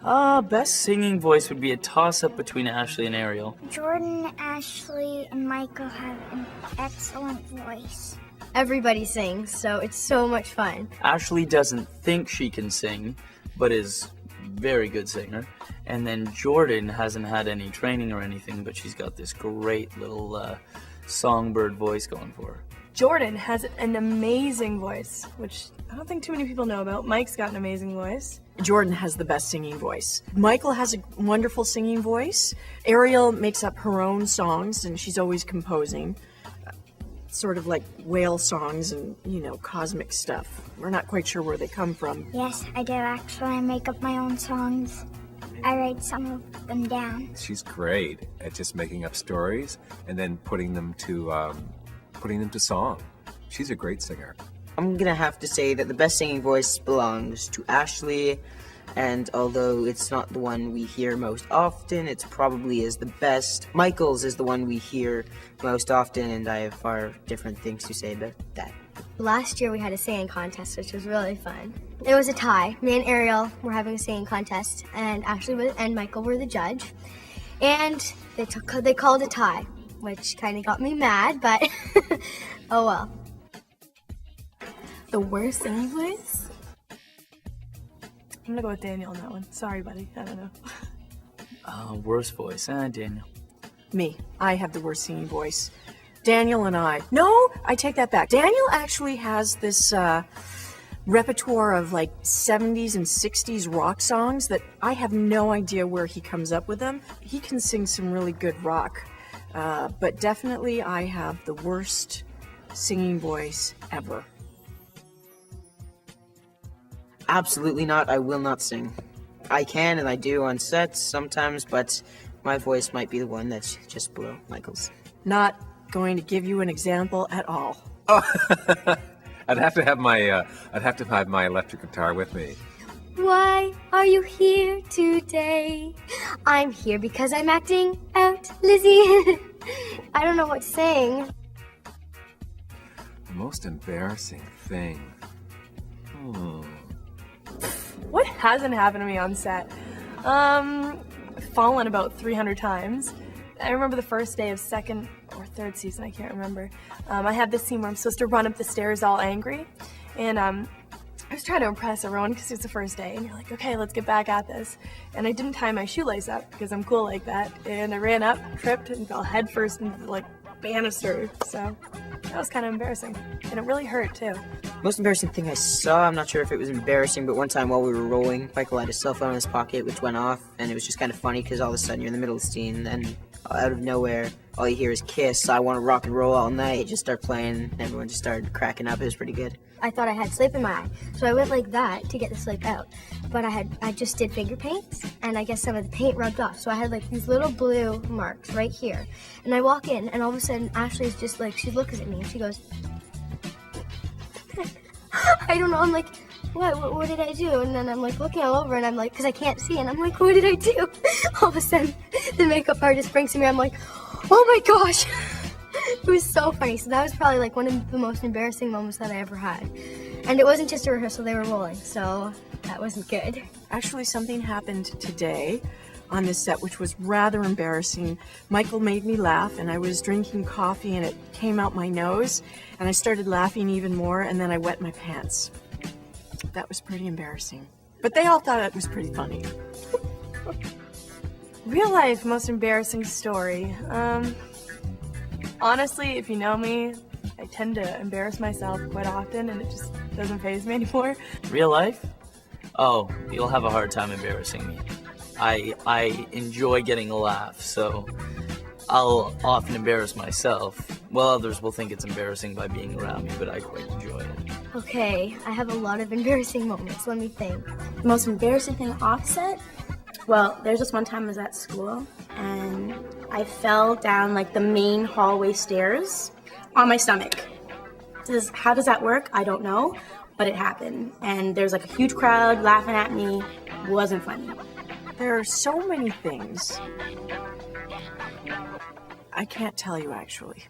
Best singing voice would be a toss-up between Ashley and Ariel. Jordan, Ashley, and Michael have an excellent voice. Everybody sings, so it's so much fun. Ashley doesn't think she can sing, but is very good singer. And then Jordan hasn't had any training or anything, but she's got this great little songbird voice going for her. Jordan has an amazing voice, which I don't think too many people know about. Mike's got an amazing voice. Jordan has the best singing voice. Michael has a wonderful singing voice. Ariel makes up her own songs, and she's always composing. Sort of like whale songs and, cosmic stuff. We're not quite sure where they come from. Yes, I do actually. I make up my own songs. I write some of them down. She's great at just making up stories and then putting them to song. She's a great singer. I'm gonna have to say that the best singing voice belongs to Ashley, and although it's not the one we hear most often, it probably is the best. Michael's is the one we hear most often, and I have far different things to say about that. Last year we had a singing contest, which was really fun. It was a tie. Me and Ariel were having a singing contest, and Ashley and Michael were the judge. And they called a tie, which kind of got me mad, but oh well. The worst singing voice? I'm gonna go with Daniel on that one. Sorry, buddy. I don't know. Worst voice, Daniel. Me. I have the worst singing voice. Daniel and I. No, I take that back. Daniel actually has this repertoire of like 70s and 60s rock songs that I have no idea where he comes up with them. He can sing some really good rock, but definitely I have the worst singing voice ever. Absolutely not. I will not sing. I can and I do on sets sometimes, but my voice might be the one that's just below Michael's. Not going to give you an example at all. I'd have to have my electric guitar with me. Why are you here today? I'm here because I'm acting out, Lizzie. I don't know what to sing. Most embarrassing thing. What hasn't happened to me on set? Fallen about 300 times. I remember the first day of second or third season, I can't remember. I had this scene where I'm supposed to run up the stairs all angry. And I was trying to impress everyone because it's the first day. And you're like, okay, let's get back at this. And I didn't tie my shoelace up because I'm cool like that. And I ran up, tripped, and fell headfirst into the banister. So that was kind of embarrassing. And it really hurt too. Most embarrassing thing I saw, I'm not sure if it was embarrassing, but one time while we were rolling, Michael had his cell phone in his pocket, which went off, and it was just kind of funny because all of a sudden you're in the middle of the scene, and out of nowhere, all you hear is Kiss, I Want to Rock and Roll All Night, just start playing, and everyone just started cracking up. It was pretty good. I thought I had slip in my eye, so I went like that to get the slip out. But I just did finger paints, and I guess some of the paint rubbed off, so I had these little blue marks right here. And I walk in, and all of a sudden, Ashley's just she looks at me, and she goes, I don't know, I'm like, what did I do? And then I'm looking all over, and I'm because I can't see, and I'm like, what did I do? All of a sudden, the makeup artist brings to me, I'm like, oh my gosh. It was so funny. So that was probably one of the most embarrassing moments that I ever had. And it wasn't just a rehearsal, they were rolling, so that wasn't good. Actually, something happened today on this set which was rather embarrassing. Michael made me laugh, and I was drinking coffee and it came out my nose, and I started laughing even more, and then I wet my pants. That was pretty embarrassing. But they all thought it was pretty funny. Real life most embarrassing story. Honestly, if you know me, I tend to embarrass myself quite often, and it just doesn't faze me anymore. Real life? Oh, you'll have a hard time embarrassing me. I enjoy getting a laugh, so I'll often embarrass myself. Well, others will think it's embarrassing by being around me, but I quite enjoy it. Okay, I have a lot of embarrassing moments. Let me think. The most embarrassing thing offset? Well, there's this one time I was at school, and I fell down the main hallway stairs on my stomach. How does that work? I don't know, but it happened. And there's a huge crowd laughing at me. It wasn't funny. There are so many things. I can't tell you, actually.